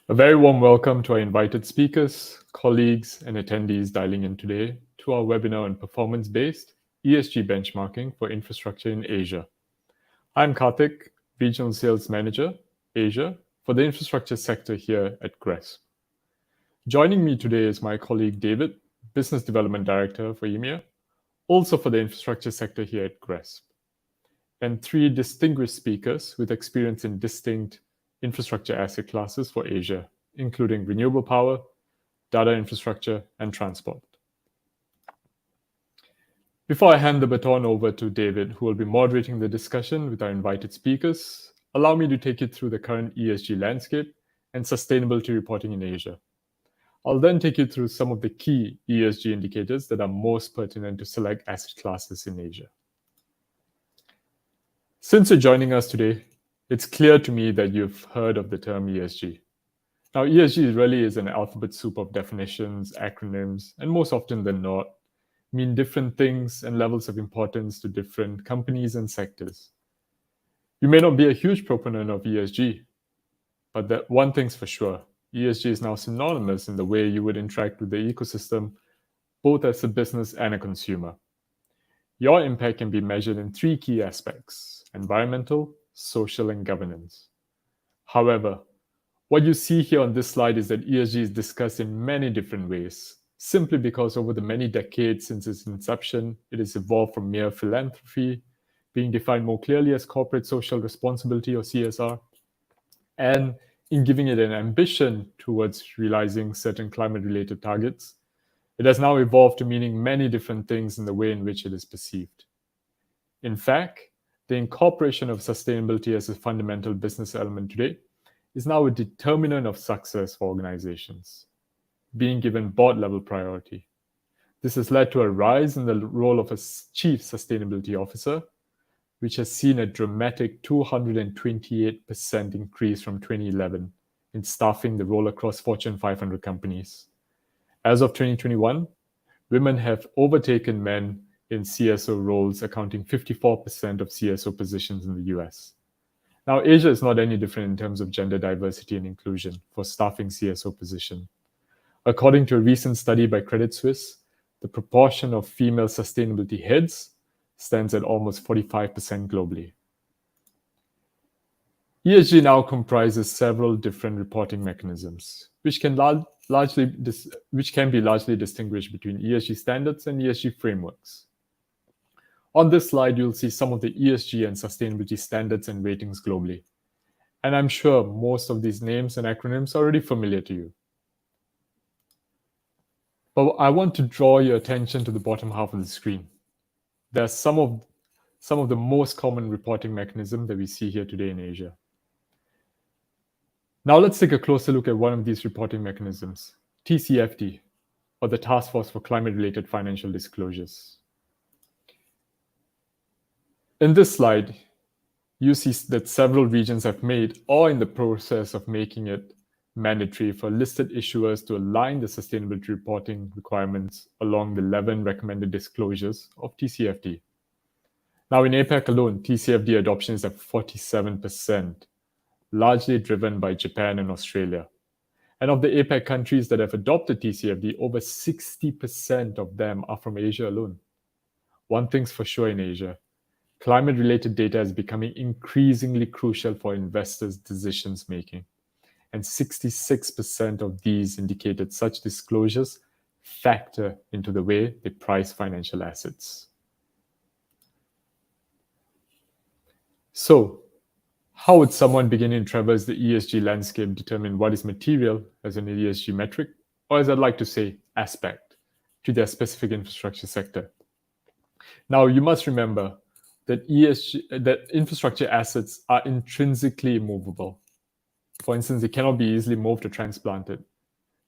A very warm welcome to our invited speakers, colleagues, and attendees dialing in today to our webinar on performance-based ESG benchmarking for infrastructure in Asia. I'm Karthik, Regional Sales Manager, Asia, for the infrastructure sector here at GRESB. Joining me today is my colleague David, Business Development Director for EMEA, also for the infrastructure sector here at GRESB, and three distinguished speakers with experience in distinct infrastructure asset classes for Asia, including renewable power, data infrastructure, and transport. Before I hand the baton over to David, who will be moderating the discussion with our invited speakers, allow me to take you through the current ESG landscape and sustainability reporting in Asia. I'll then take you through some of the key ESG indicators that are most pertinent to select asset classes in Asia. Since you're joining us today, it's clear to me that you've heard of the term ESG. Now, ESG really is an alphabet soup of definitions, acronyms, and most often than not, mean different things and levels of importance to different companies and sectors. You may not be a huge proponent of ESG, but that one thing's for sure, ESG is now synonymous in the way you would interact with the ecosystem, both as a business and a consumer. Your impact can be measured in three key aspects: environmental, social, and governance. However, what you see here on this slide is that ESG is discussed in many different ways, simply because over the many decades since its inception, it has evolved from mere philanthropy, being defined more clearly as corporate social responsibility or CSR, and in giving it an ambition towards realizing certain climate-related targets, it has now evolved to meaning many different things in the way in which it is perceived. In fact, the incorporation of sustainability as a fundamental business element today is now a determinant of success for organizations, being given board-level priority. This has led to a rise in the role of a chief sustainability officer, which has seen a dramatic 228% increase from 2011 in staffing the role across Fortune 500 companies. As of 2021, women have overtaken men in CSO roles, accounting 54% of CSO positions in the US. Now, Asia is not any different in terms of gender diversity and inclusion for staffing CSO position. According to a recent study by Credit Suisse, the proportion of female sustainability heads stands at almost 45% globally. ESG now comprises several different reporting mechanisms, which can be largely distinguished between ESG standards and ESG frameworks. On this slide, you'll see some of the ESG and sustainability standards and ratings globally. And I'm sure most of these names and acronyms are already familiar to you. But I want to draw your attention to the bottom half of the screen. There are some of the most common reporting mechanisms that we see here today in Asia. Now let's take a closer look at one of these reporting mechanisms, TCFD, or the Task Force for Climate-Related Financial Disclosures. In this slide, you see that several regions have made or in the process of making it mandatory for listed issuers to align the sustainability reporting requirements along the 11 recommended disclosures of TCFD. Now in APAC alone, TCFD adoption is at 47%, largely driven by Japan and Australia. And of the APAC countries that have adopted TCFD, over 60% of them are from Asia alone. One thing's for sure in Asia, climate-related data is becoming increasingly crucial for investors' decisions making. And 66% of these indicated such disclosures factor into the way they price financial assets. So, how would someone beginning to traverse the ESG landscape determine what is material as an ESG metric, or as I'd like to say, aspect, to their specific infrastructure sector? Now, you must remember that infrastructure assets are intrinsically immovable. For instance, they cannot be easily moved or transplanted.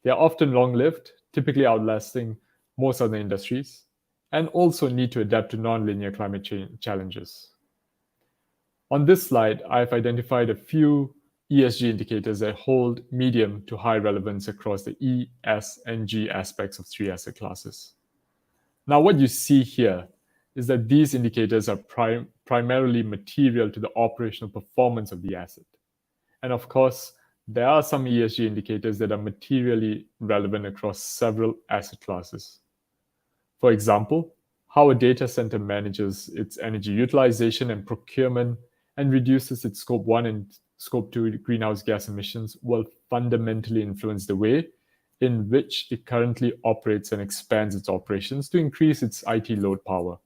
They are often long-lived, typically outlasting most other industries, and also need to adapt to non-linear climate change challenges. On this slide, I've identified a few ESG indicators that hold medium to high relevance across the E, S, and G aspects of three asset classes. Now, what you see here is that these indicators are primarily material to the operational performance of the asset. And of course, there are some ESG indicators that are materially relevant across several asset classes. For example, how a data center manages its energy utilization and procurement and reduces its Scope 1 and Scope 2 greenhouse gas emissions will fundamentally influence the way in which it currently operates and expands its operations to increase its IT load power.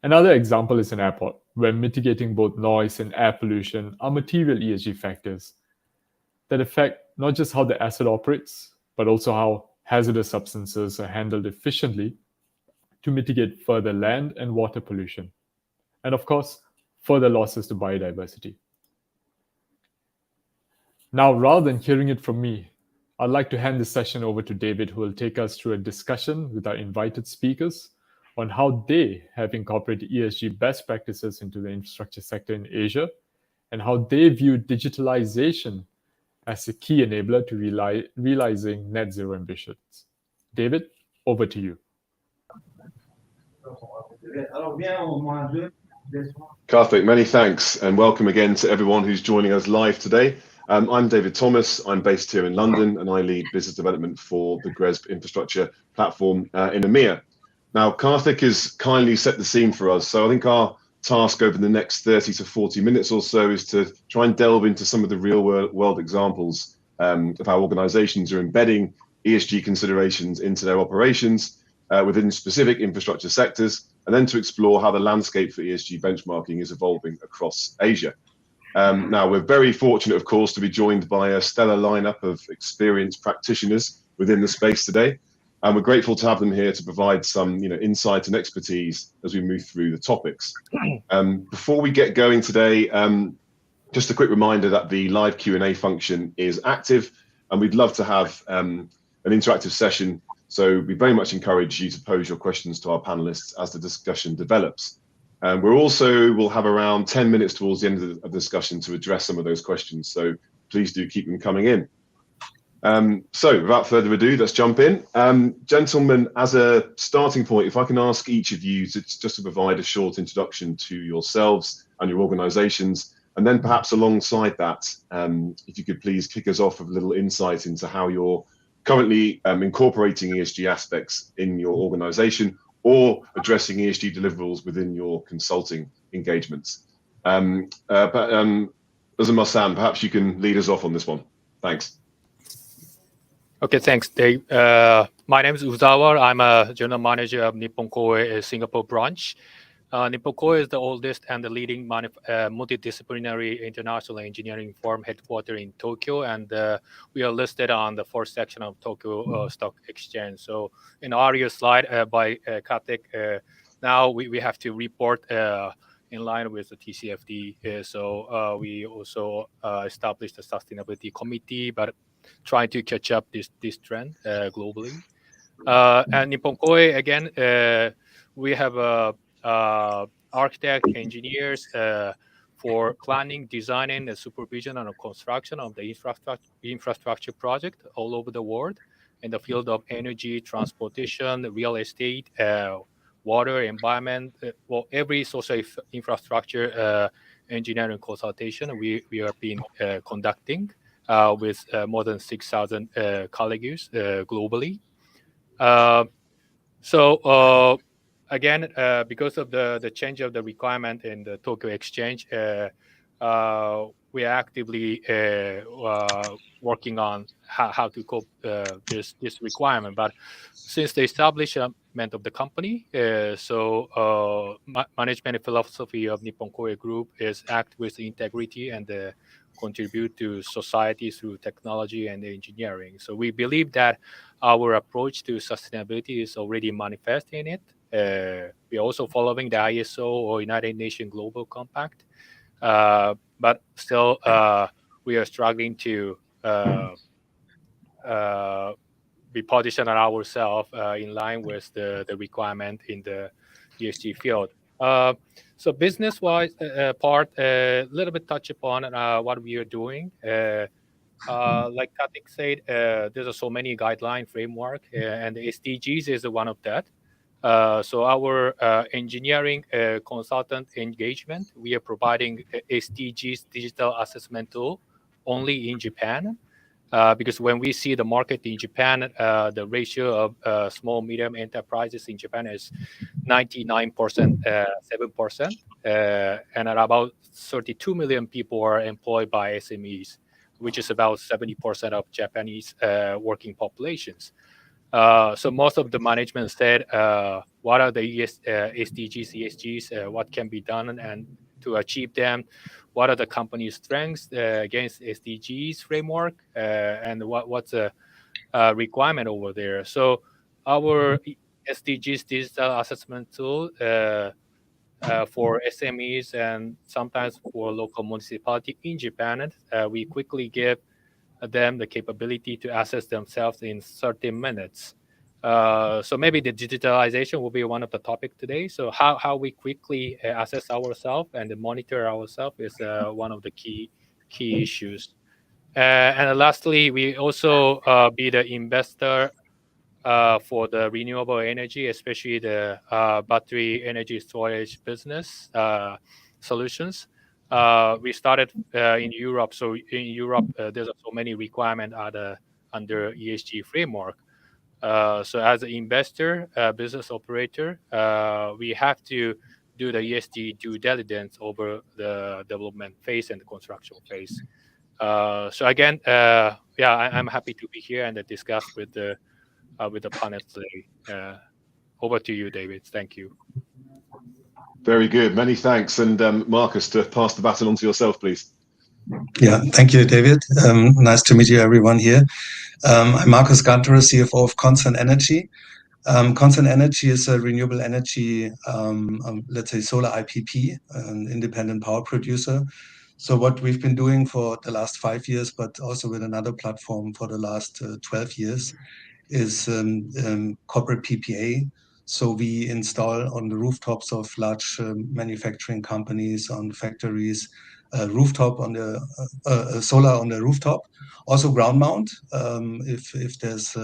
Another example is an airport, where mitigating both noise and air pollution are material ESG factors that affect not just how the asset operates, but also how hazardous substances are handled efficiently to mitigate further land and water pollution. And of course, further losses to biodiversity. Now, rather than hearing it from me, I'd like to hand this session over to David, who will take us through a discussion with our invited speakers on how they have incorporated ESG best practices into the infrastructure sector in Asia and how they view digitalization as a key enabler to realizing net zero ambitions. David, over to you. Karthik, many thanks and welcome again to everyone who's joining us live today. I'm David Thomas. I'm based here in London and I lead business development for the GRESB infrastructure platform in EMEA. Now, Karthik has kindly set the scene for us. So I think our task over the next 30 to 40 minutes or so is to try and delve into some of the real world examples of how organizations are embedding ESG considerations into their operations within specific infrastructure sectors, and then to explore how the landscape for ESG benchmarking is evolving across Asia. Now, we're very fortunate, of course, to be joined by a stellar lineup of experienced practitioners within the space today. And we're grateful to have them here to provide some insight and expertise as we move through the topics. Before we get going today, just a quick reminder that the live Q&A function is active and we'd love to have an interactive session. So we very much encourage you to pose your questions to our panelists as the discussion develops. We'll have around 10 minutes towards the end of the discussion to address some of those questions. So please do keep them coming in. So without further ado, let's jump in. Gentlemen, as a starting point, if I can ask each of you just to provide a short introduction to yourselves and your organizations, and then perhaps alongside that, if you could please kick us off with a little insight into how you're currently incorporating ESG aspects in your organization or addressing ESG deliverables within your consulting engagements. Uzuma-san, perhaps you can lead us off on this one. Thanks. Okay, thanks, Dave. My name is Uzawa. I'm a general manager of Nippon Koei Singapore branch. Nippon Koei is the oldest and the leading multidisciplinary international engineering firm headquartered in Tokyo, and we are listed on the fourth section of Tokyo Stock Exchange. So in our earlier slide by Karthik, now we have to report in line with the TCFD. So we also established a sustainability committee, but trying to catch up this trend globally. And Nippon Koei, again, we have architect, engineers for planning, designing, and supervision and construction of the infrastructure project all over the world in the field of energy, transportation, real estate, water, environment, well, every social infrastructure engineering consultation we have been conducting with more than 6,000 colleagues globally. Again, because of the change of the requirement in the Tokyo Exchange, we are actively working on how to cope this requirement. But since the establishment of the company, management philosophy of Nippon Koei Group is act with integrity and contribute to society through technology and engineering. So we believe that our approach to sustainability is already manifest in it. We are also following the ISO or United Nations Global Compact, but still we are struggling to be positioned ourselves in line with the requirement in the ESG field. So business-wise part, a little bit touch upon what we are doing. Like Karthik said, there's so many guideline framework, and the SDGs is one of that. So our engineering consultant engagement, we are providing SDGs digital assessment tool only in Japan. Because when we see the market in Japan, the ratio of small, medium enterprises in Japan is 99%, 7%, and about 32 million people are employed by SMEs, which is about 70% of Japanese working populations. So most of the management said, what are the SDGs, ESGs, what can be done and to achieve them? What are the company's strengths against SDGs framework, and what's the requirement over there? So our SDGs digital assessment tool for SMEs and sometimes for local municipality in Japan, we quickly give them the capability to assess themselves in 30 minutes. So maybe the digitalization will be one of the topic today. So how we quickly assess ourselves and monitor ourselves is one of the key issues. And lastly, we also be the investor for the renewable energy, especially the battery energy storage business solutions. We started in Europe. So in Europe, there's so many requirements under ESG framework. So as an investor, business operator, we have to do the ESG due diligence over the development phase and the construction phase. So again, I'm happy to be here and discuss with the panel today. Over to you, David. Thank you. Very good. Many thanks. And Marcus, to pass the baton on to yourself, please. Yeah, thank you, David. Nice to meet you, everyone here. I'm Marcus Ganterer, CFO of Concern Energy. Concern Energy is a renewable energy, let's say solar IPP, an independent power producer. So what we've been doing for the last 5 years, but also with another platform for the last 12 years, is corporate PPA. So we install on the rooftops of large manufacturing companies, on factories, rooftop on the solar on the rooftop, also ground mount. If there's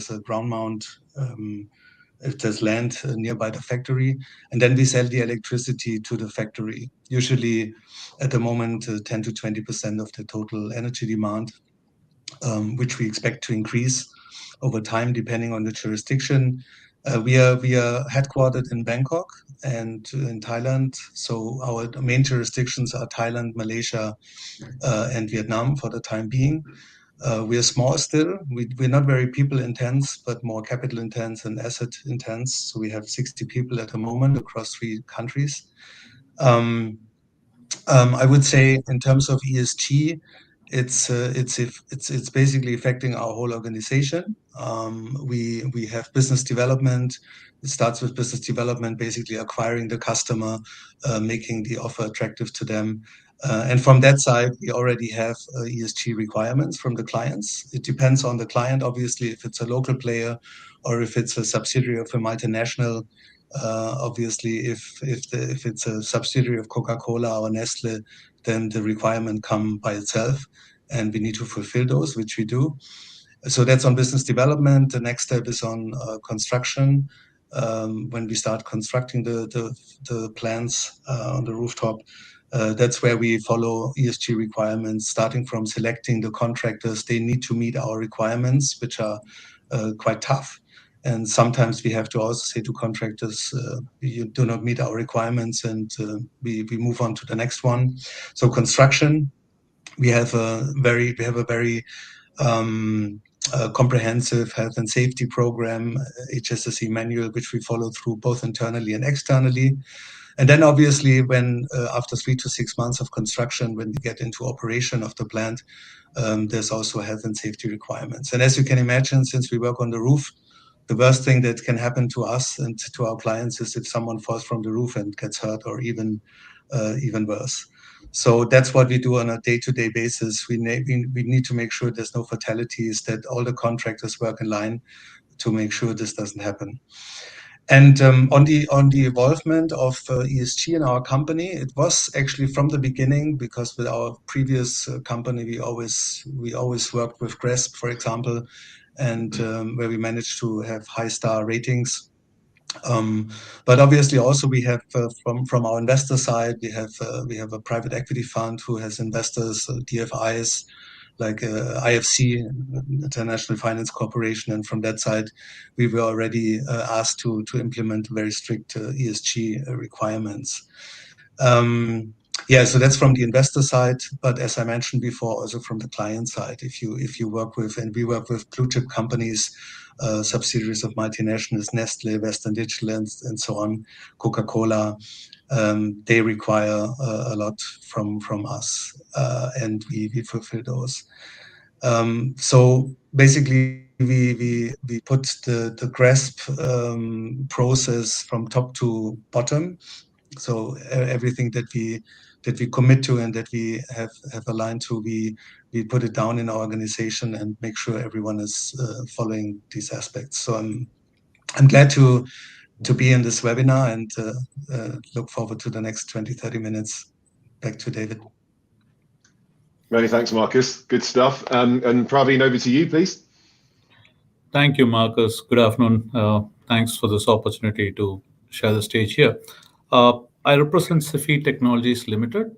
a ground mount, if there's land nearby the factory, and then we sell the electricity to the factory. Usually, at the moment, 10 to 20% of the total energy demand, which we expect to increase over time depending on the jurisdiction. We are headquartered in Bangkok and in Thailand. So our main jurisdictions are Thailand, Malaysia, and Vietnam for the time being. We are small still. We're not very people intense, but more capital intense and asset intense. So we have 60 people at the moment across 3 countries. I would say in terms of ESG, it's basically affecting our whole organization. We have business development. It starts with business development, basically acquiring the customer, making the offer attractive to them. And from that side, we already have ESG requirements from the clients. It depends on the client, obviously, if it's a local player or if it's a subsidiary of a multinational. Obviously, if it's a subsidiary of Coca-Cola or Nestle, then the requirement come by itself, and we need to fulfill those, which we do. So that's on business development. The next step is on construction. When we start constructing the plants on the rooftop, that's where we follow ESG requirements, starting from selecting the contractors. They need to meet our requirements, which are quite tough. And sometimes we have to also say to contractors, you do not meet our requirements, and we move on to the next one. So construction, we have a very comprehensive health and safety program, HSSE manual, which we follow through both internally and externally. And then obviously when after 3 to 6 months of construction, when we get into operation of the plant, there's also health and safety requirements. And as you can imagine, since we work on the roof, the worst thing that can happen to us and to our clients is if someone falls from the roof and gets hurt, or even worse. So that's what we do on a day-to-day basis. We need to make sure there's no fatalities, that all the contractors work in line to make sure this doesn't happen. And on the involvement of ESG in our company, it was actually from the beginning, because with our previous company, we always worked with GRESB, for example, and where we managed to have high star ratings. But obviously, also we have from our investor side, we have a private equity fund who has investors, DFIs like IFC, International Finance Corporation, and from that side, we were already asked to implement very strict ESG requirements. Yeah, so that's from the investor side, but as I mentioned before, also from the client side, if you work with, and we work with blue chip companies, subsidiaries of multinationals, Nestle, Western Digital, and so on, Coca-Cola, they require a lot from us, and we fulfill those. So basically, we put the GRESB process from top to bottom. So everything that we commit to and that we have aligned to, we put it down in our organization and make sure everyone is following these aspects. So I'm glad to be in this webinar and look forward to the next 20-30 minutes. Back to David. Many thanks, Marcus. Good stuff. And Praveen, over to you, please. Thank you, Marcus. Good afternoon. Thanks for this opportunity to share the stage here. I represent Cefi Technologies Limited.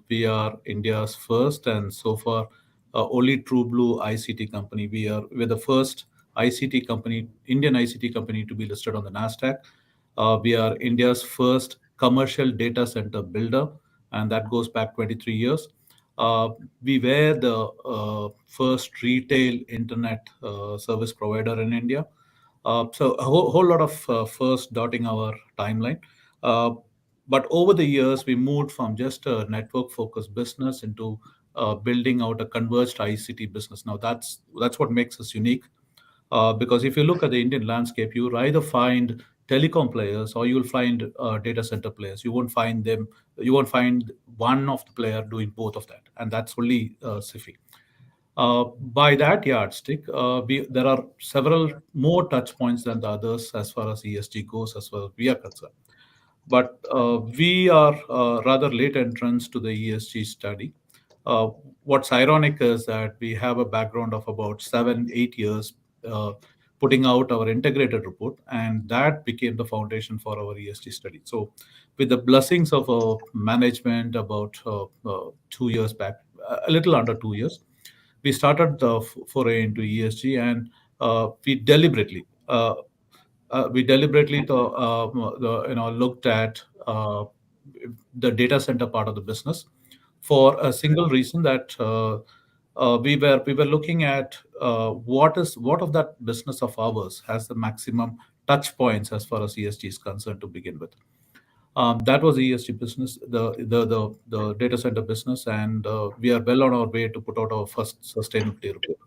We are India's first and so far only true blue ICT company. We're the first ICT company, Indian ICT company, to be listed on the NASDAQ. We are India's first commercial data center builder, and that goes back 23 years. We were the first retail internet service provider in India. So a whole lot of first dotting our timeline. But over the years, we moved from just a network-focused business into building out a converged ICT business. Now that's what makes us unique. Because if you look at the Indian landscape, you'll either find telecom players or you'll find data center players. You won't find one of the player doing both of that, and that's only Cefi. By that yardstick, there are several more touch points than the others as far as ESG goes, as far as we are concerned. But we are rather late entrants to the ESG study. What's ironic is that we have a background of about 7-8 years putting out our integrated report, and that became the foundation for our ESG study. So with the blessings of our management about 2 years back, a little under 2 years, we started the foray into ESG, and we deliberately looked at the data center part of the business for a single reason, that we were looking at what of that business of ours has the maximum touch points as far as ESG is concerned to begin with. That was the ESG business, the data center business, and we are well on our way to put out our first sustainability report.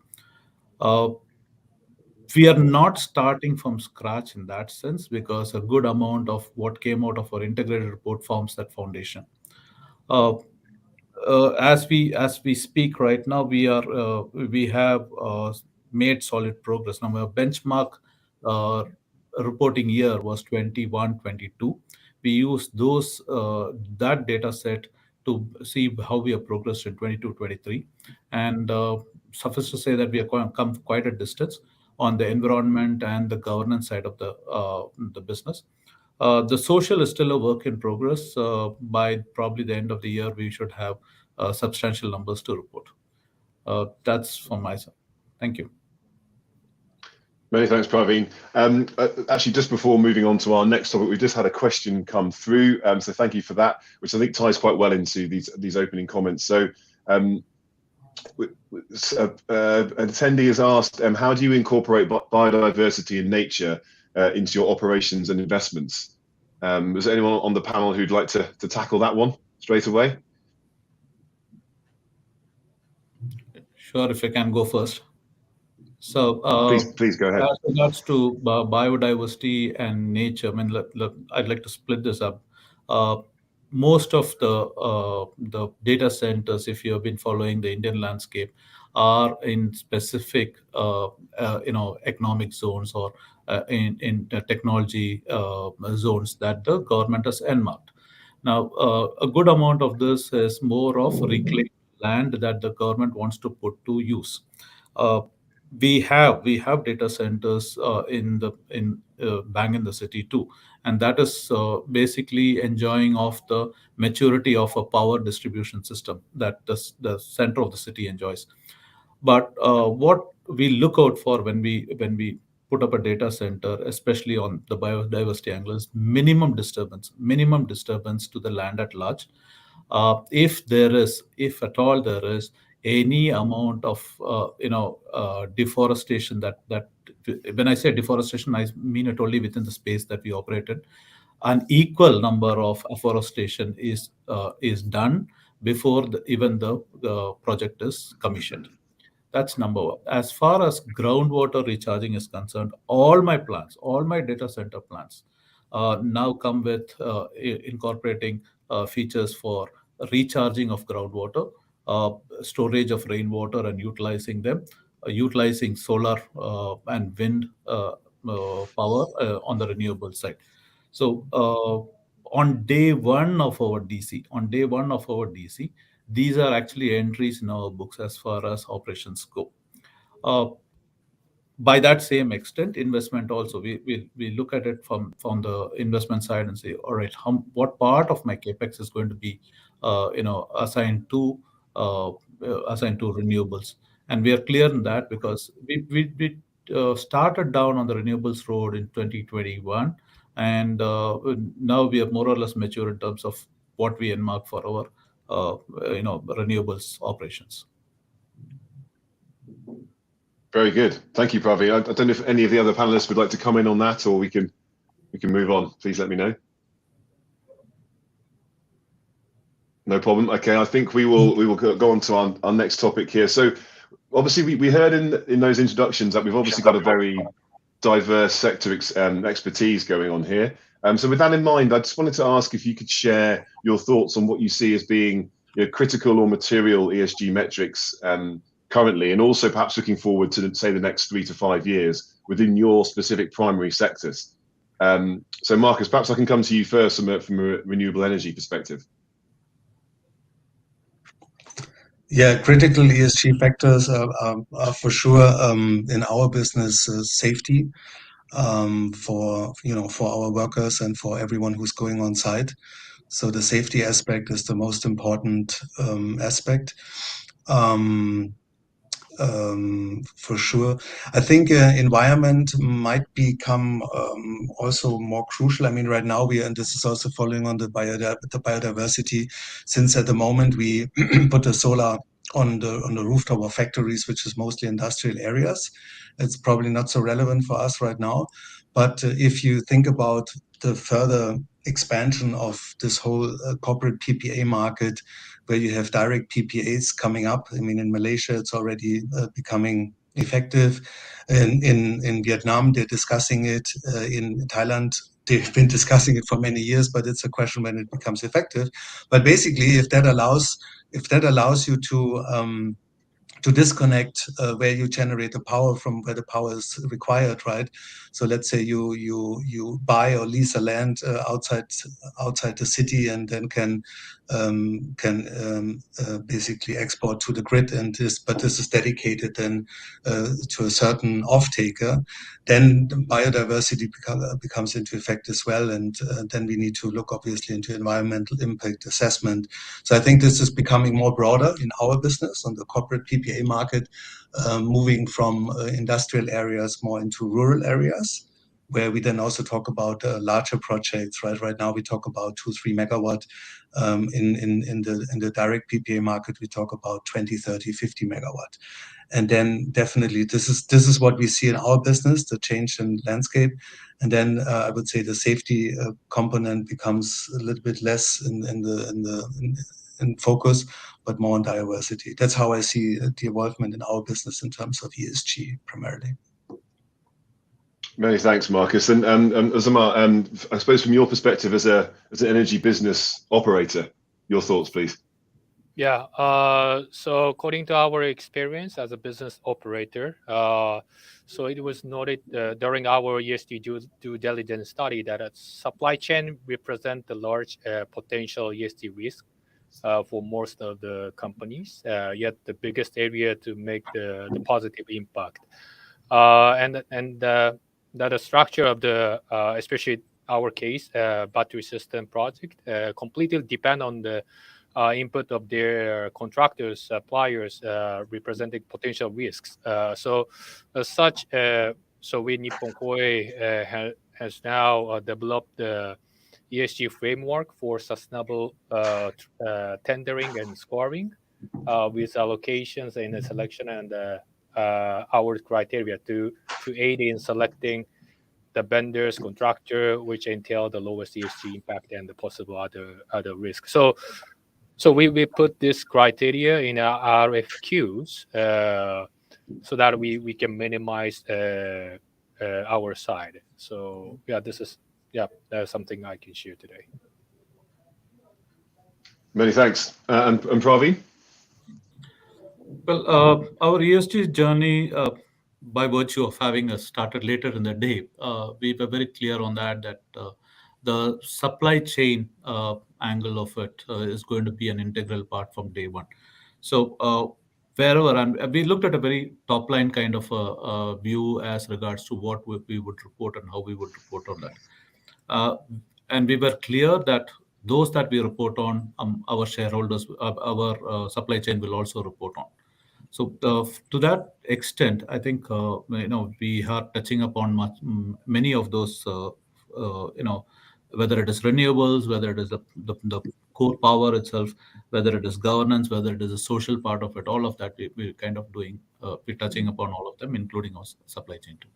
We are not starting from scratch in that sense, because a good amount of what came out of our integrated report forms that foundation. As we speak right now, we have made solid progress. Now, our benchmark reporting year was 21-22. We used that data set to see how we have progressed in 22-23, and suffice to say that we have come quite a distance on the environment and the governance side of the business. The social is still a work in progress. By probably the end of the year, we should have substantial numbers to report. That's from my side. Thank you. Many thanks, Praveen. Actually, just before moving on to our next topic, we just had a question come through, so thank you for that, which I think ties quite well into these opening comments. So an attendee has asked, how do you incorporate biodiversity and nature into your operations and investments? Is there anyone on the panel who'd like to tackle that one straight away? Sure, if I can go first. So please go ahead. As regards to biodiversity and nature, I mean, I'd like to split this up. Most of the data centers, if you have been following the Indian landscape, are in specific economic zones or in technology zones that the government has earmarked. Now, a good amount of this is more of reclaimed land that the government wants to put to use. we have data centers in bang in the city too, and that is basically enjoying of the maturity of a power distribution system that the center of the city enjoys. But what we look out for when we put up a data center, especially on the biodiversity angle, is minimum disturbance to the land at large. If at all there is any amount of deforestation, that when I say deforestation, I mean it only within the space that we operate in. An equal number of afforestation is done before even the project is commissioned. That's number one. As far as groundwater recharging is concerned, all my data center plans now come with incorporating features for recharging of groundwater, storage of rainwater, and utilizing them, utilizing solar and wind power on the renewable side. So on day one of our DC, these are actually entries in our books as far as operations go. By that same extent, investment also, we look at it from the investment side and say, all right, what part of my capex is going to be assigned to renewables, and we are clear in that because we started down on the renewables road in 2021, and now we are more or less mature in terms of what we earmark for our renewables operations. Very good. Thank you, Pravi. I don't know if any of the other panelists would like to come in on that, or we can move on. Please let me know. No problem. Okay, I think we will go on to our next topic here. So obviously we heard in those introductions that we've obviously got a very diverse sector expertise going on here. So with that in mind, I just wanted to ask if you could share your thoughts on what you see as being critical or material ESG metrics currently, and also perhaps looking forward to, say, the next 3 to 5 years within your specific primary sectors. So Marcus, perhaps I can come to you first from a renewable energy perspective. Yeah, critical ESG factors are for sure in our business safety for our workers and for everyone who's going on site. So the safety aspect is the most important aspect. For sure. I think environment might become also more crucial. I mean, right now and this is also following on the biodiversity, since at the moment we put the solar on the rooftop of factories, which is mostly industrial areas. It's probably not so relevant for us right now. But if you think about the further expansion of this whole corporate PPA market, where you have direct PPAs coming up. I mean, in Malaysia, it's already becoming effective. In Vietnam, they're discussing it. In Thailand, they've been discussing it for many years, but it's a question when it becomes effective. But basically, if that allows you to disconnect where you generate the power from where the power is required, right? So let's say you buy or lease a land outside the city, and then can basically export to the grid, but this is dedicated then to a certain off-taker. Then biodiversity becomes into effect as well, and then we need to look obviously into environmental impact assessment. So I think this is becoming more broader in our business on the corporate PPA market, moving from industrial areas more into rural areas, where we then also talk about larger projects. Right now we talk about 2-3 megawatt. In the direct PPA market, we talk about 20, 30, 50 megawatt. And then definitely this is what we see in our business, the change in landscape. And then I would say the safety component becomes a little bit less in focus, but more on diversity. That's how I see the involvement in our business in terms of ESG primarily. Many thanks, Marcus. And Uzama, I suppose from your perspective as an energy business operator, your thoughts, please. Yeah. So according to our experience as a business operator, so it was noted during our ESG due diligence study that a supply chain represent the large potential ESG risk for most of the companies, yet the biggest area to make the positive impact. And that the structure of the, especially our case, battery system project, completely depend on the input of their contractors, suppliers, representing potential risks. So as such, so we Nippon Koei has now developed the ESG framework for sustainable tendering and scoring, with allocations and the selection and our criteria to aid in selecting the vendors, contractor, which entail the lowest ESG impact and the possible other risks. So we put this criteria in our RFQs, so that we can minimize our side. So yeah, this is that's something I can share today. Many thanks. And Pravi? Well, our ESG journey, by virtue of having us started later in the day, we were very clear on that the supply chain angle of it is going to be an integral part from day one. So wherever, and we looked at a very top line kind of a view as regards to what we would report and how we would report on that. And we were clear that those that we report on, our shareholders, our supply chain will also report on. So to that extent, I think we are touching upon many of those, whether it is renewables, whether it is the core power itself, whether it is governance, whether it is a social part of it, all of that we're kind of doing. We're touching upon all of them, including our supply chain too.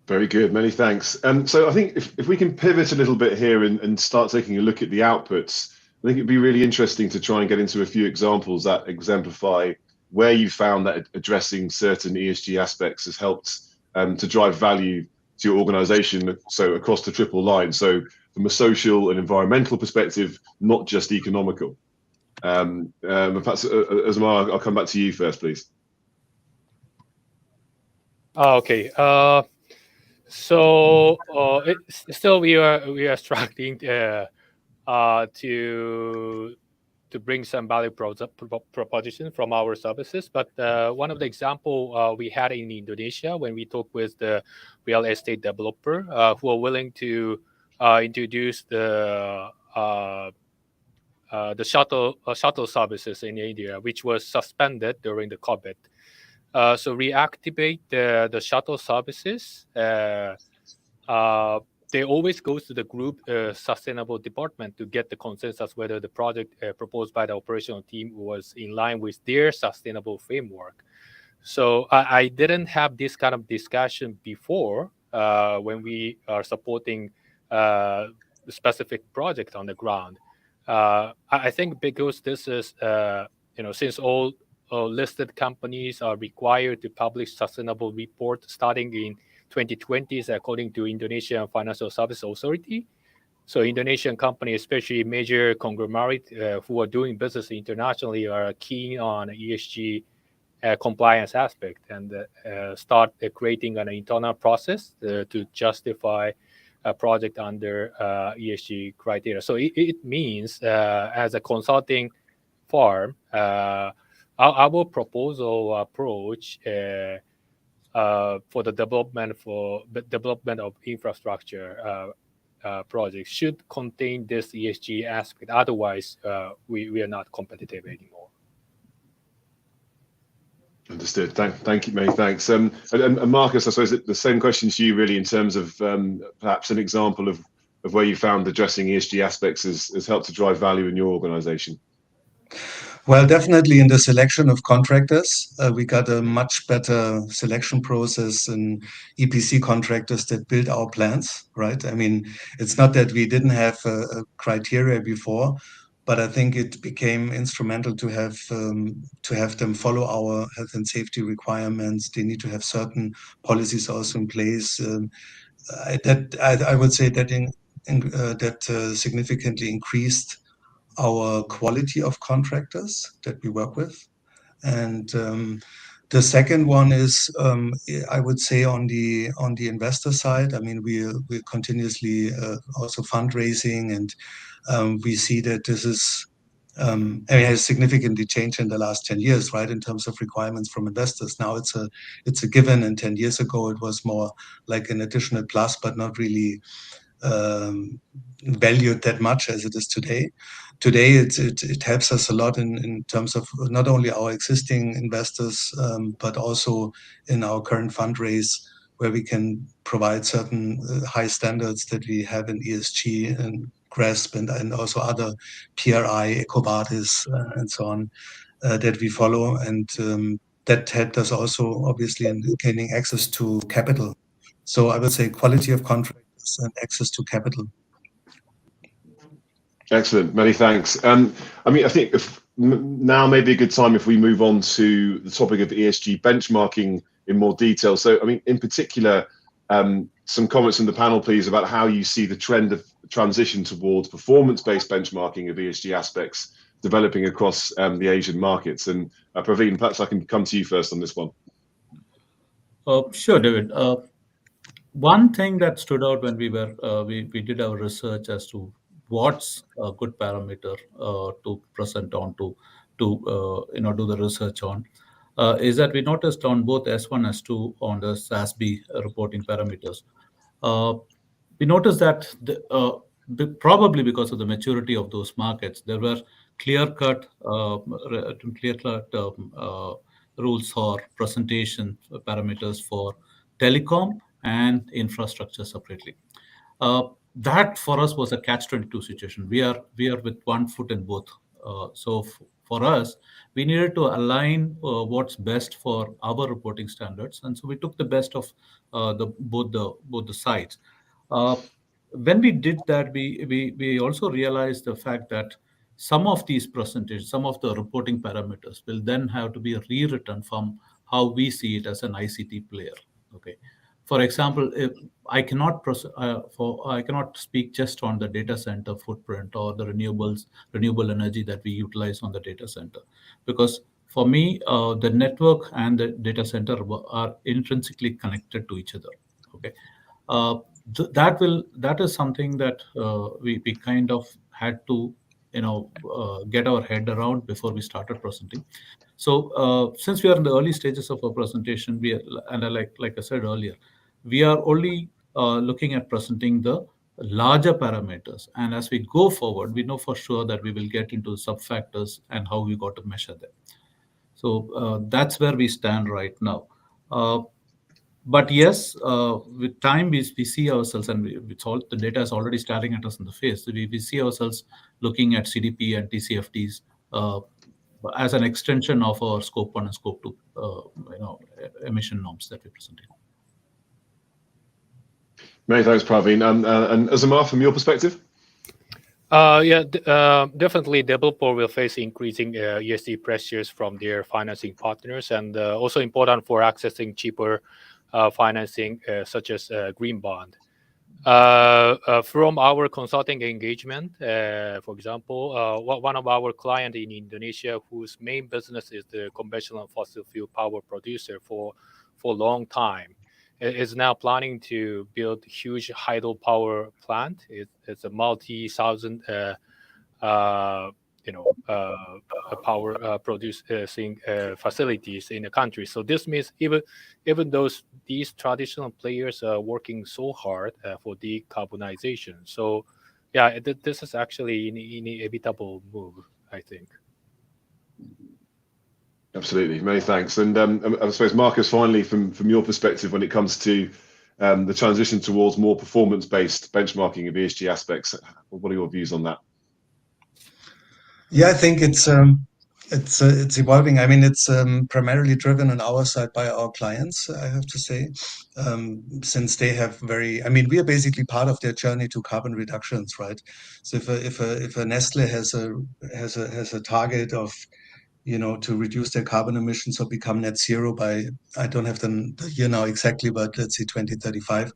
Very good, many thanks. So I think if we can pivot a little bit here and start taking a look at the outputs, I think it'd be really interesting to try and get into a few examples that exemplify where you found that addressing certain ESG aspects has helped to drive value to your organization, so across the triple line. So from a social and environmental perspective, not just economical. Perhaps, Asmar, I'll come back to you first, please. Okay. So still we are struggling to bring some value proposition from our services. But one of the example we had in Indonesia when we talked with the real estate developer who are willing to introduce the shuttle services in India, which was suspended during the COVID. So reactivate the shuttle services. They always go to the group sustainable department to get the consensus whether the project proposed by the operational team was in line with their sustainable framework. So I didn't have this kind of discussion before when we are supporting the specific project on the ground. I think because this is, since all listed companies are required to publish sustainable report starting in 2020s, according to Indonesian Financial Services Authority. So Indonesian companies, especially major conglomerate who are doing business internationally, are keen on ESG compliance aspect and start creating an internal process to justify a project under ESG criteria. So it means as a consulting firm, our proposal approach for the development of infrastructure projects should contain this ESG aspect. Otherwise, we are not competitive anymore. Understood. Thank you, many thanks. And Marcus, I suppose the same question to you, really, in terms of perhaps an example of where you found addressing ESG aspects has helped to drive value in your organization. Well, definitely in the selection of contractors, we got a much better selection process in EPC contractors that build our plants, right? I mean, it's not that we didn't have a criteria before, but I think it became instrumental to have them follow our health and safety requirements. They need to have certain policies also in place. I would say that that significantly increased our quality of contractors that we work with. And The second one is, I would say, on the investor side. I mean, we're continuously also fundraising, and we see that this is has significantly changed in the last 10 years, right? In terms of requirements from investors. Now it's a given, and 10 years ago it was more like an additional plus, but not really valued that much as it is today. Today, it helps us a lot in terms of not only our existing investors, but also in our current fundraise, where we can provide certain high standards that we have in ESG and GRESB and also other PRI, EcoVadis, and so on, that we follow. And that helped us also, obviously, in gaining access to capital. So I would say quality of contractors and access to capital. Excellent, many thanks. I mean, I think now may be a good time if we move on to the topic of ESG benchmarking in more detail. So, I mean, in particular, some comments from the panel, please, about how you see the trend of transition towards performance-based benchmarking of ESG aspects developing across the Asian markets. And Praveen, perhaps I can come to you first on this one. Sure, David. One thing that stood out when we did our research as to what's a good parameter to present on to do the research on is that we noticed on both S1, S2 on the GRESB reporting parameters. We noticed that probably because of the maturity of those markets, there were clear-cut rules or presentation parameters for telecom and infrastructure separately. That for us was a catch-22 situation. We are with one foot in both. So for us, we needed to align what's best for our reporting standards, and so we took the best of both the sides. When we did that, we also realized the fact that some of these percentages, some of the reporting parameters will then have to be rewritten from how we see it as an ICT player. Okay. For example, if I cannot speak just on the data center footprint or the renewable energy that we utilize on the data center, because for me, the network and the data center are intrinsically connected to each other. Okay, that is something that we kind of had to get our head around before we started presenting. So since we are in the early stages of our presentation, like I said earlier, we are only looking at presenting the larger parameters. And as we go forward, we know for sure that we will get into sub-factors and how we got to measure them. So that's where we stand right now. But yes, with time, we see ourselves, and the data is already staring at us in the face. So we see ourselves looking at CDP and TCFDs as an extension of our Scope 1 and Scope 2 emission norms that we're presenting. Many thanks, Praveen. And Azamar, from your perspective? Definitely developer will face increasing ESG pressures from their financing partners, and also important for accessing cheaper financing such as green bond. From our consulting engagement, for example, one of our clients in Indonesia, whose main business is the conventional fossil fuel power producer for a long time, is now planning to build huge hydropower plant. It's a multi-thousand power producing facilities in the country. So this means even though these traditional players are working so hard for decarbonization. So this is actually an inevitable move, I think. Absolutely, many thanks. And I suppose, Marcus, finally, from your perspective, when it comes to the transition towards more performance-based benchmarking of ESG aspects, what are your views on that? Yeah, I think it's evolving. I mean, it's primarily driven on our side by our clients, I have to say, since they have we are basically part of their journey to carbon reductions, right? So if a Nestle has a target of to reduce their carbon emissions or become net zero by, I don't have the year now exactly, but let's say 2035,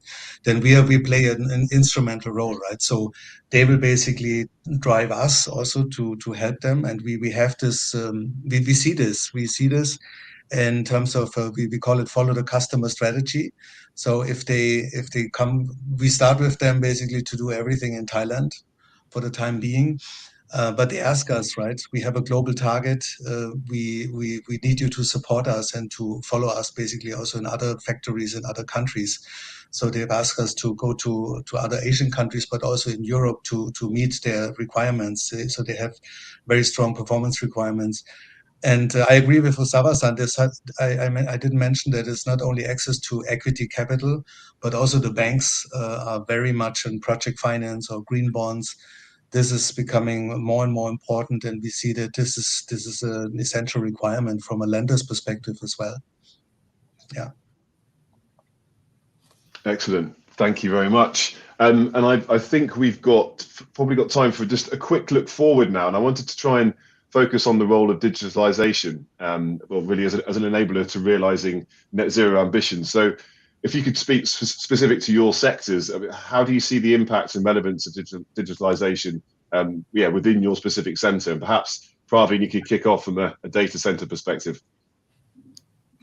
then we play an instrumental role, right? So they will basically drive us also to help them, and we have this. We see this, in terms of we call it follow the customer strategy. So if they come, we start with them basically to do everything in Thailand for the time being. But they ask us, right? We have a global target. We need you to support us and to follow us basically also in other factories in other countries. So they've asked us to go to other Asian countries, but also in Europe to meet their requirements. So they have very strong performance requirements. And I agree with Osawa-san. I didn't mention that it's not only access to equity capital, but also the banks are very much in project finance or green bonds. This is becoming more and more important, and we see that this is an essential requirement from a lender's perspective as well. Yeah. Excellent. Thank you very much. And I think we've probably got time for just a quick look forward now. And I wanted to try and focus on the role of digitalization, well, really as an enabler to realizing net zero ambitions. So if you could speak specific to your sectors, I mean, how do you see the impacts and relevance of digitalization within your specific center? And perhaps, Praveen, you could kick off from a data center perspective.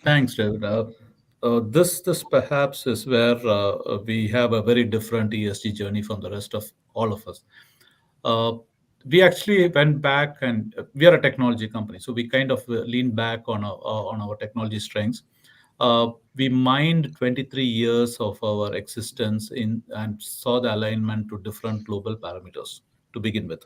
Thanks, David. This perhaps is where we have a very different ESG journey from the rest of all of us. We actually went back, and we are a technology company, so we kind of leaned back on our technology strengths. We mined 23 years of our existence and saw the alignment to different global parameters to begin with.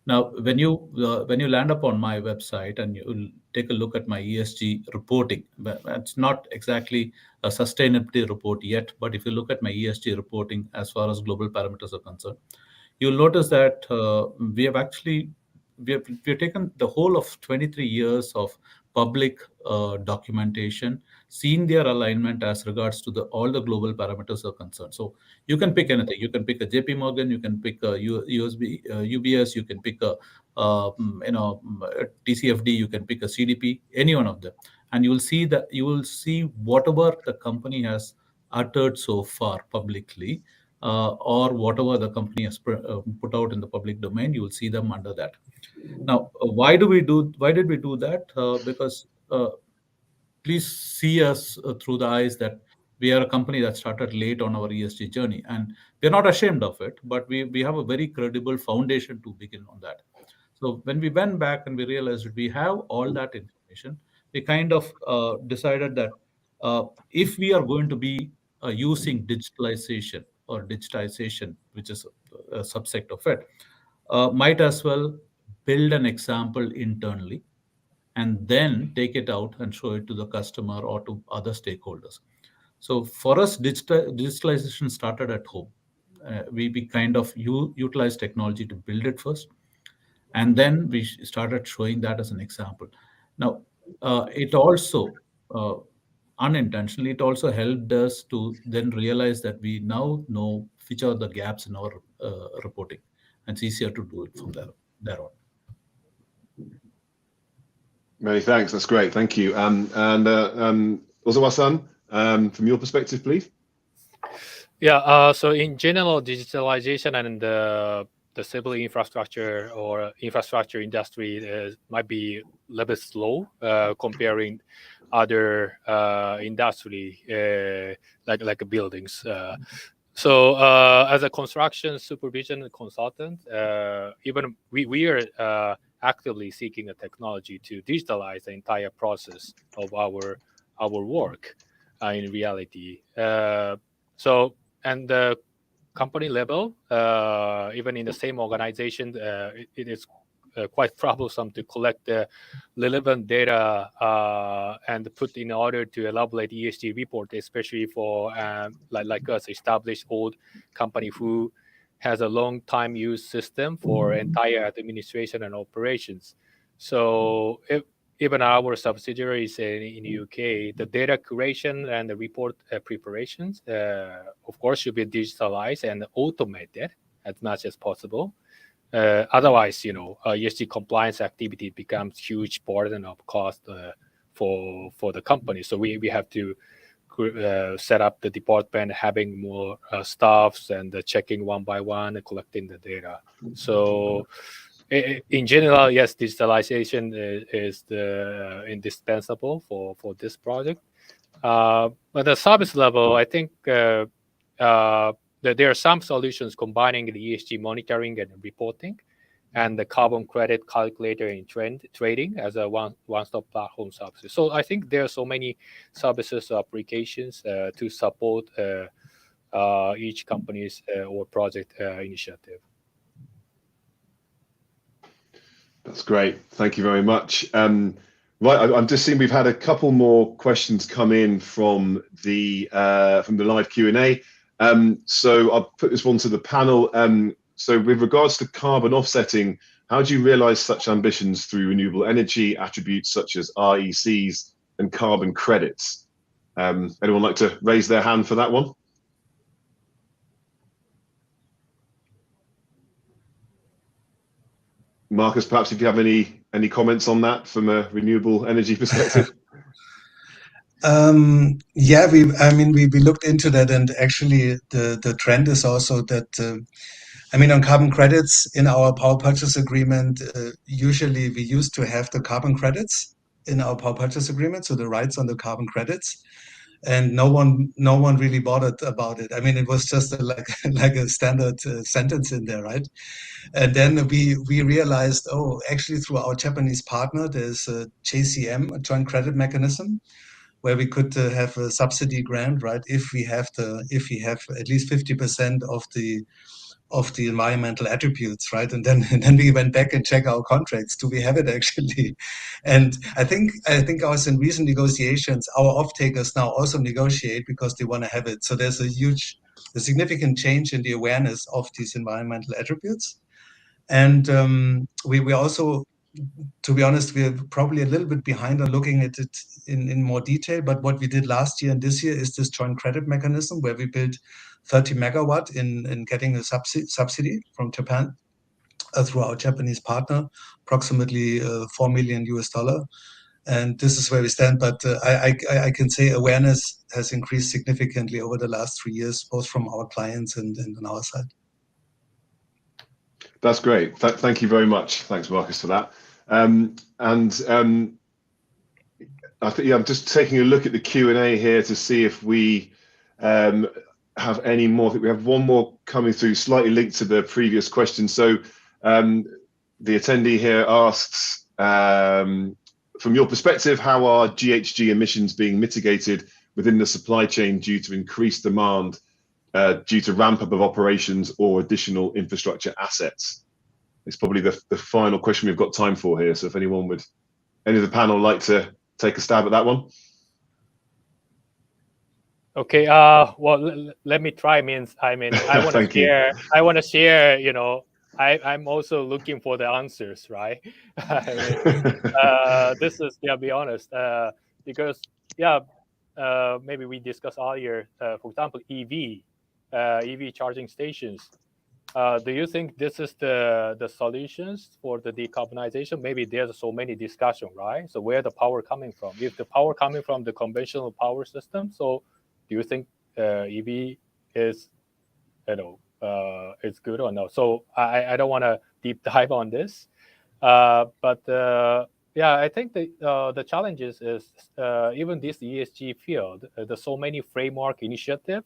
Now, when you land up on my website and you take a look at my ESG reporting, it's not exactly a sustainability report yet, but if you look at my ESG reporting as far as global parameters are concerned, you'll notice that we have taken the whole of 23 years of public documentation, seen their alignment as regards to all the global parameters are concerned. So you can pick anything. You can pick a JP Morgan, you can pick a UBS, you can pick a TCFD, you can pick a CDP, any one of them, and you will see whatever the company has uttered so far publicly, or whatever the company has put out in the public domain. You will see them under that. Now, why did we do that? Because please see us through the eyes that we are a company that started late on our ESG journey, and we're not ashamed of it, but we have a very credible foundation to begin on that. So when we went back and we realized that we have all that information, we kind of decided that if we are going to be using digitalization, which is a subset of it, might as well build an example internally and then take it out and show it to the customer or to other stakeholders. So for us, digitalization started at home. We kind of utilized technology to build it first, and then we started showing that as an example. Now, it also, unintentionally, it also helped us to then realize that we now know which are the gaps in our reporting, and it's easier to do it from there on. Many thanks. That's great. Thank you. And Osawa-san, from your perspective, please. Yeah. So in general, digitalization and the civil infrastructure or infrastructure industry might be a little bit slow comparing other industry like buildings. So as a construction supervision consultant, even we are actively seeking a technology to digitalize the entire process of our work in reality. So and the company level, even in the same organization, it is quite troublesome to collect the relevant data and put in order to elaborate ESG report, especially for like us, established old company who has a long time use system for entire administration and operations. So even our subsidiaries in the UK, the data curation and the report preparations, of course, should be digitalized and automated as much as possible. Otherwise, ESG compliance activity becomes huge burden of cost for the company. So we have to set up the department, having more staffs and checking one by one and collecting the data. So in general, yes, digitalization is the indispensable for this project. But at the service level, I think that there are some solutions combining the ESG monitoring and reporting, and the carbon credit calculator in trading as a one-stop platform service. So I think there are so many services or applications to support each company's or project initiative. That's great. Thank you very much. Right, I'm just seeing we've had a couple more questions come in from the live Q&A. So I'll put this one to the panel. So with regards to carbon offsetting, how do you realize such ambitions through renewable energy attributes such as RECs and carbon credits? Anyone like to raise their hand for that one? Marcus, perhaps if you have any comments on that from a renewable energy perspective. Yeah, we looked into that, and actually the trend is also that on carbon credits in our power purchase agreement, usually we used to have the carbon credits in our power purchase agreement, so the rights on the carbon credits, and no one really bothered about it. It was just like a standard sentence in there, right? And then we realized, oh, actually through our Japanese partner, there's a JCM, a joint credit mechanism, where we could have a subsidy grant, right? If we have at least 50% of the environmental attributes, right? And then we went back and check our contracts. Do we have it actually? And I think also in recent negotiations, our off-takers now also negotiate because they want to have it. So there's a significant change in the awareness of these environmental attributes. And we also, to be honest, we're probably a little bit behind on looking at it in more detail. But what we did last year and this year is this joint credit mechanism where we built 30 megawatt in getting a subsidy from Japan through our Japanese partner, approximately $4 million. And this is where we stand. But I can say awareness has increased significantly over the last 3 years, both from our clients and on our side. That's great. Thank you very much. Thanks, Marcus, for that. I think I'm just taking a look at the Q&A here to see if we have any more. I think we have one more coming through, slightly linked to the previous question. So the attendee here asks, from your perspective, how are GHG emissions being mitigated within the supply chain due to increased demand, due to ramp up of operations or additional infrastructure assets? It's probably the final question we've got time for here. So if any of the panel like to take a stab at that one. Okay. Well, let me try. I want to share. I want to share. I'm also looking for the answers, right? This is, be honest, because maybe we discussed earlier. For example, EV charging stations. Do you think this is the solutions for the decarbonization? Maybe there's so many discussions, right? So where the power coming from? If the power coming from the conventional power system, so do you think EV is, it's good or no? So I don't want to deep dive on this, but I think the challenges is even this ESG field. There's so many framework initiative.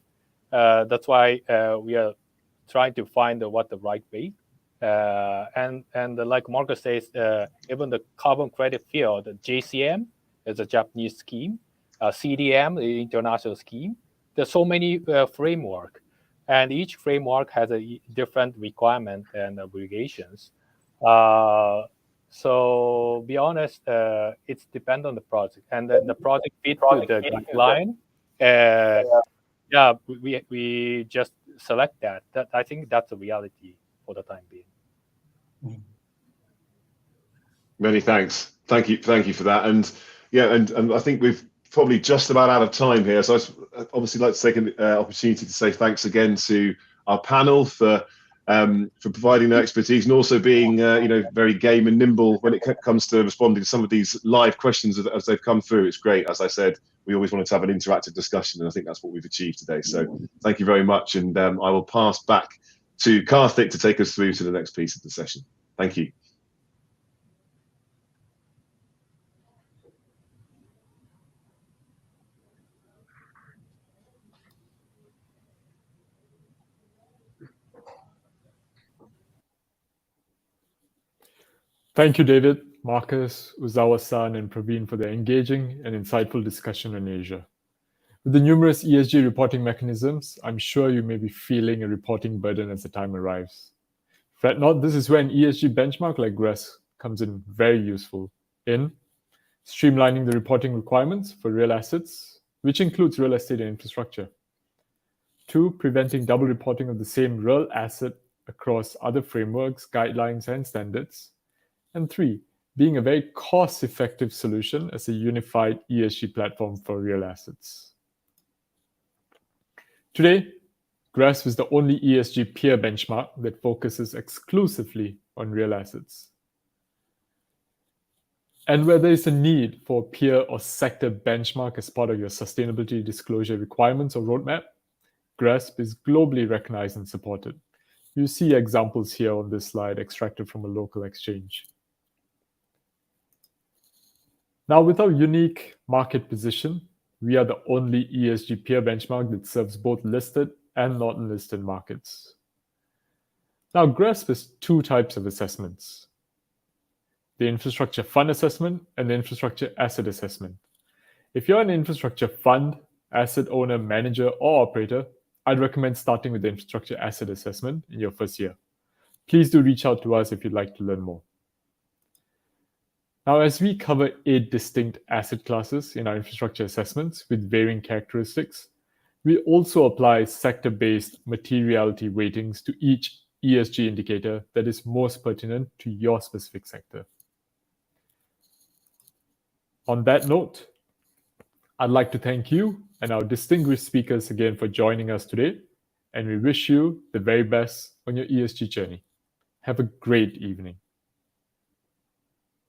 That's why we are trying to find what the right way. And like Marcus says, even the carbon credit field, JCM is a Japanese scheme, CDM, the international scheme. There's so many framework, and each framework has a different requirement and obligations. So be honest, it's depend on the project, and then the project fit to the guideline. We just select that. I think that's a reality for the time being. Many thanks. Thank you for that. And and I think we've probably just about out of time here. So I'd obviously like to take an opportunity to say thanks again to our panel for providing their expertise and also being very game and nimble when it comes to responding to some of these live questions as they've come through. It's great. As I said, we always wanted to have an interactive discussion, and I think that's what we've achieved today. So thank you very much, and I will pass back to Karthik to take us through to the next piece of the session. Thank you. Thank you, David, Marcus, Uzawa-san, and Praveen for the engaging and insightful discussion on Asia. With the numerous ESG reporting mechanisms, I'm sure you may be feeling a reporting burden as the time arrives. Fret not, this is where an ESG benchmark like GRESB comes in very useful in streamlining the reporting requirements for real assets, which includes real estate and infrastructure. 2, preventing double reporting of the same real asset across other frameworks, guidelines, and standards. And 3, being a very cost-effective solution as a unified ESG platform for real assets. Today, GRESB is the only ESG peer benchmark that focuses exclusively on real assets. And where there is a need for a peer or sector benchmark as part of your sustainability disclosure requirements or roadmap, GRESB is globally recognized and supported. You see examples here on this slide extracted from a local exchange. Now, with our unique market position, we are the only ESG peer benchmark that serves both listed and non-listed markets. Now, GRESB has 2 types of assessments: the infrastructure fund assessment and the infrastructure asset assessment. If you're an infrastructure fund, asset owner, manager, or operator, I'd recommend starting with the infrastructure asset assessment in your first year. Please do reach out to us if you'd like to learn more. Now, as we cover 8 distinct asset classes in our infrastructure assessments with varying characteristics, we also apply sector-based materiality weightings to each ESG indicator that is most pertinent to your specific sector. On that note, I'd like to thank you and our distinguished speakers again for joining us today, and we wish you the very best on your ESG journey. Have a great evening.